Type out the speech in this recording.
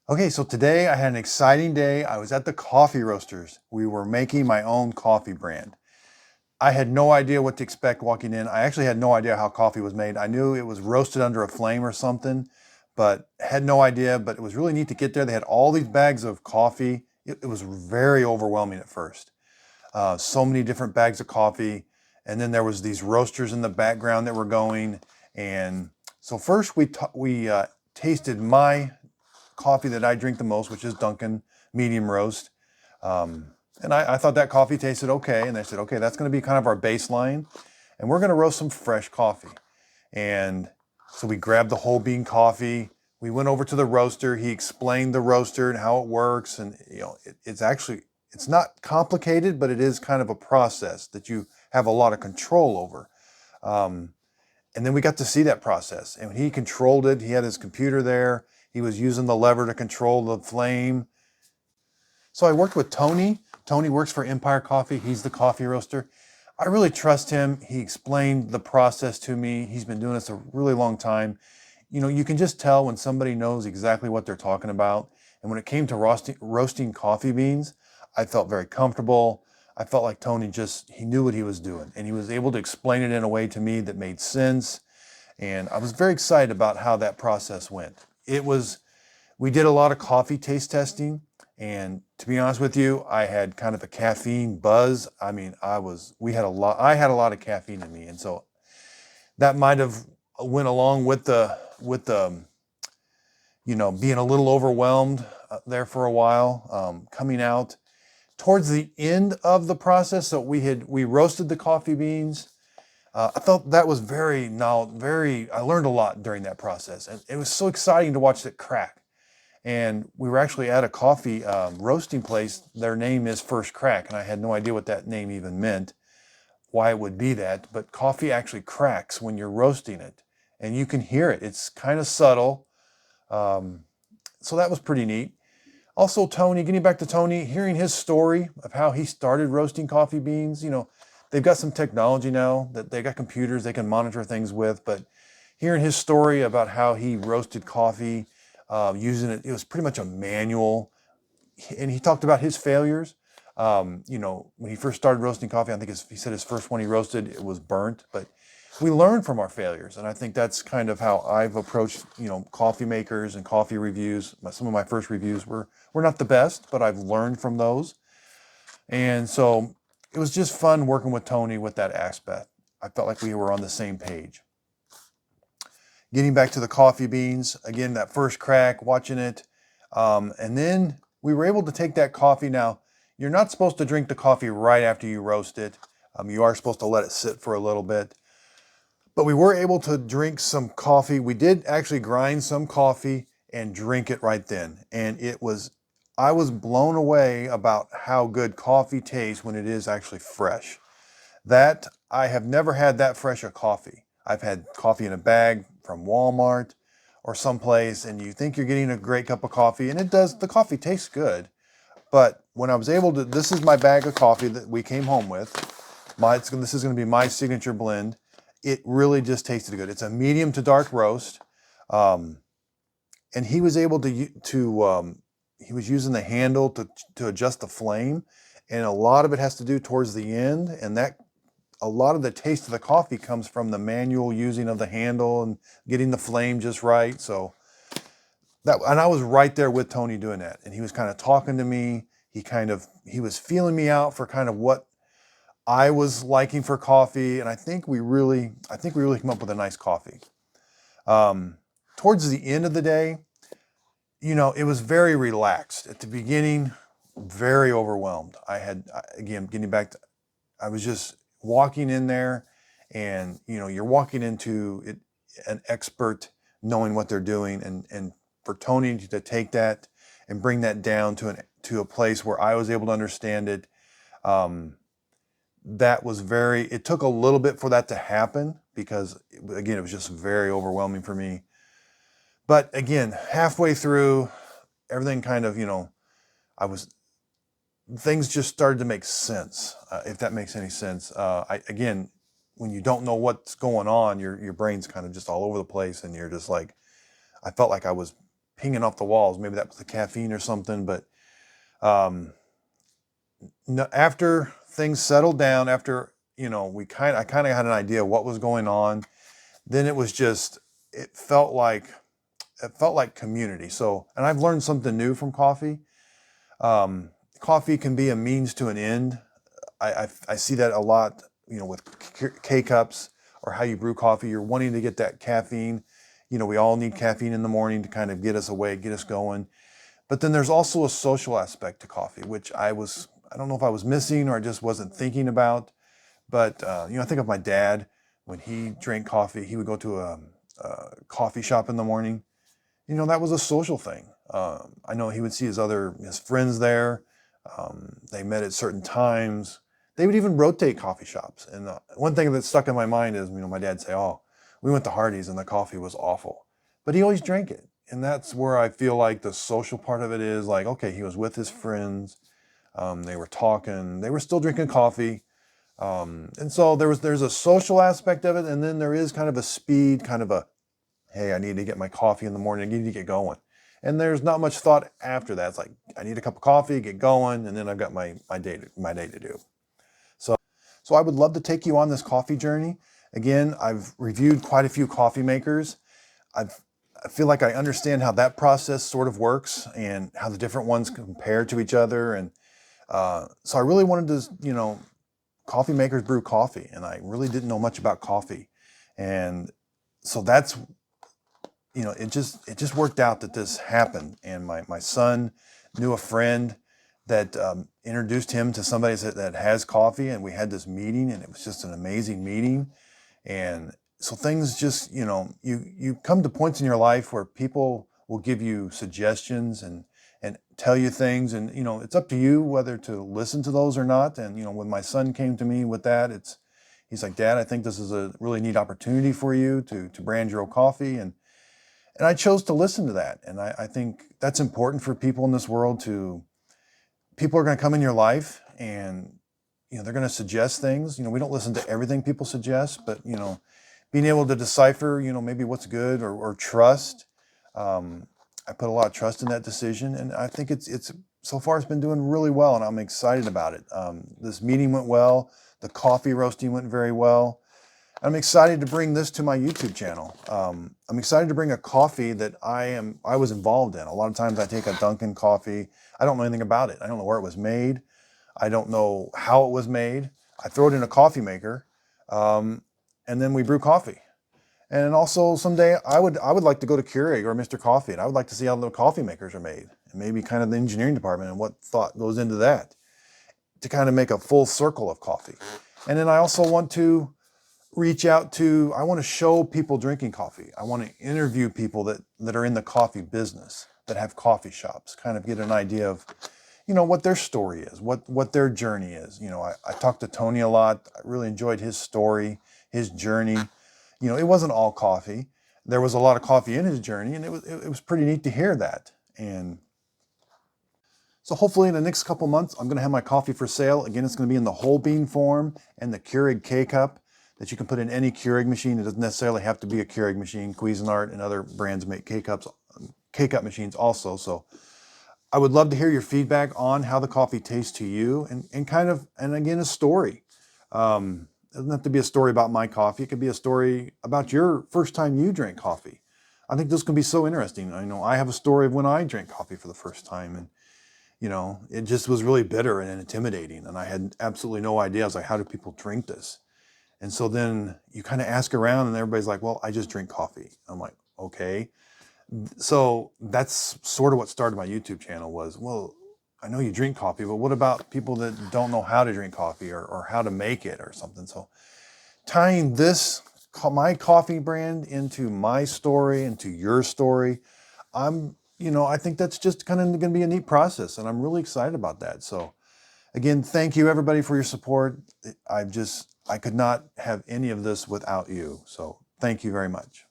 Okay, so today I had an exciting day. I was at the coffee roasters. We were making my own coffee brand. I had no idea what to expect walking in. I actually had no idea how coffee was made. I knew it was roasted under a flame or something, but had no idea. But it was really neat to get there. They had all these bags of coffee. It was very overwhelming at first. So many different bags of coffee. And then there was these roasters in the background that were going. And so first we tasted my coffee that I drink the most, which is Dunkin' medium roast. And I thought that coffee tasted okay. And they said, okay, that's going to be kind of our baseline. And we're going to roast some fresh coffee. And so we grabbed the whole bean coffee. We went over to the roaster. He explained the roaster and how it works. And, it's not complicated, but it is kind of a process that you have a lot of control over. Um, and then we got to see that process. And when he controlled it, he had his computer there. He was using the lever to control the flame. So I worked with Tony. Tony works for Empyr Coffee. He's the coffee roaster. I really trust him. He explained the process to me. He's been doing this a really long time. You can just tell when somebody knows exactly what they're talking about. And when it came to roasting coffee beans, I felt very comfortable. I felt like Tony he knew what he was doing. And he was able to explain it in a way to me that made sense. And I was very excited about how that process went. We did a lot of coffee taste testing. And to be honest with you, I had kind of a caffeine buzz. I mean, I had a lot of caffeine in me. And so that might have went along with being a little overwhelmed there for a while, coming out towards the end of the process. So we roasted the coffee beans. I felt that was I learned a lot during that process. And it was so exciting to watch it crack. And we were actually at a coffee roasting place. Their name is First Crack, and I had no idea what that name even meant, why it would be that. But coffee actually cracks when you're roasting it, and you can hear it. It's kind of subtle. So that was pretty neat. Also, Tony, getting back to Tony, hearing his story of how he started roasting coffee beans. They've got some technology now that they got computers they can monitor things with, but hearing his story about how he roasted coffee, using it was pretty much a manual. And he talked about his failures. When he first started roasting coffee, I think he said his first one he roasted, it was burnt, but we learn from our failures. And I think that's kind of how I've approached, coffee makers and coffee reviews. Some of my first reviews were not the best, but I've learned from those. And so it was just fun working with Tony with that aspect. I felt like we were on the same page. Getting back to the coffee beans, again, that first crack, watching it. And then we were able to take that coffee. Now, you're not supposed to drink the coffee right after you roast it. You are supposed to let it sit for a little bit. But we were able to drink some coffee. We did actually grind some coffee and drink it right then. And I was blown away about how good coffee tastes when it is actually fresh. I have never had that fresh a coffee. I've had coffee in a bag from Walmart or someplace, and you think you're getting a great cup of coffee, and the coffee tastes good. But when I was able to, this is my bag of coffee that we came home with. This is going to be my signature blend. It really just tasted good. It's a medium to dark roast. And he was able he was using the handle to adjust the flame. And a lot of it has to do towards the end. And a lot of the taste of the coffee comes from the manual using of the handle and getting the flame just right. And I was right there with Tony doing that. And he was kind of talking to me. He was feeling me out for kind of what I was liking for coffee. And I think we really came up with a nice coffee. Towards the end of the day, it was very relaxed. At the beginning, very overwhelmed. Again, getting back to, I was just walking in there, and you're walking into it, an expert knowing what they're doing, and for Tony to take that and bring that down to a place where I was able to understand it, it took a little bit for that to happen, because again, it was just very overwhelming for me. But again, halfway through, everything kind of, things just started to make sense, if that makes any sense. Again, when you don't know what's going on, your brain's kind of just all over the place, and you're just like, I felt like I was pinging off the walls. Maybe that was the caffeine or something. But um, no, after things settled down, after I kind of had an idea of what was going on. Then it was just it felt like community. So, and I've learned something new from coffee. Um, Coffee can be a means to an end. I see that a lot, with K-cups or how you brew coffee. You're wanting to get that caffeine. We all need caffeine in the morning to kind of get us awake, get us going. But then there's also a social aspect to coffee, which I don't know if I was missing or I just wasn't thinking about. But, I think of my dad. When he drank coffee, he would go to a coffee shop in the morning. That was a social thing. I know he would see his friends there. They met at certain times. They would even rotate coffee shops. And one thing that stuck in my mind is, my dad say, "Oh, we went to Hardee's and the coffee was awful," but he always drank it. And that's where I feel like the social part of it is like, okay, he was with his friends. They were talking. They were still drinking coffee. And so there's a social aspect of it, and then there is kind of a speed, kind of a, hey, I need to get my coffee in the morning, I need to get going. And there's not much thought after that. It's like, I need a cup of coffee, get going, and then I've got my day to do. So I would love to take you on this coffee journey. Again, I've reviewed quite a few coffee makers. I feel like I understand how that process sort of works and how the different ones compare to each other. And so I really wanted to, coffee makers brew coffee, and I really didn't know much about coffee. And so that's, it just worked out that this happened. And my son knew a friend that introduced him to somebody that has coffee, and we had this meeting, and it was just an amazing meeting. And so things just, you come to points in your life where people will give you suggestions and tell you things, and it's up to you whether to listen to those or not. And when my son came to me with that, he's like, "Dad, I think this is a really neat opportunity for you to brand your own coffee," and I chose to listen to that. And I think that's important for people in this world. People are going to come in your life, and they're going to suggest things. We don't listen to everything people suggest, but being able to decipher maybe what's good or trust. I put a lot of trust in that decision, and I think it's so far it's been doing really well, and I'm excited about it. This meeting went well. The coffee roasting went very well. I'm excited to bring this to my YouTube channel. I'm excited to bring a coffee that I was involved in. A lot of times I take a Dunkin' coffee. I don't know anything about it. I don't know where it was made. I don't know how it was made. I throw it in a coffee maker, and then we brew coffee. And also someday I would like to go to Keurig or Mr. Coffee, and I would like to see how the coffee makers are made, and maybe kind of the engineering department and what thought goes into that to kind of make a full circle of coffee. And then I also want to I want to show people drinking coffee. I want to interview people that are in the coffee business, that have coffee shops, kind of get an idea of, what their story is, what their journey is. I talked to Tony a lot. I really enjoyed his story, his journey. It wasn't all coffee. There was a lot of coffee in his journey, and it was pretty neat to hear that. And so hopefully in the next couple months, I'm going to have my coffee for sale. Again, it's going to be in the whole bean form and the Keurig K-Cup that you can put in any Keurig machine. It doesn't necessarily have to be a Keurig machine. Cuisinart and other brands make K-Cup machines also. So I would love to hear your feedback on how the coffee tastes to you, and again, a story. It doesn't have to be a story about my coffee. It could be a story about your first time you drank coffee. I think this can be so interesting. I know I have a story of when I drank coffee for the first time, and it just was really bitter and intimidating, and I had absolutely no idea. I was like, how do people drink this? And so then you kind of ask around, and everybody's like, well, I just drink coffee. I'm like, okay. So that's sort of what started my YouTube channel was, well, I know you drink coffee, but what about people that don't know how to drink coffee or how to make it or something? So tying my coffee brand into my story, into your story, I think that's just kind of going to be a neat process, and I'm really excited about that. So again, thank you everybody for your support. I could not have any of this without you. So thank you very much.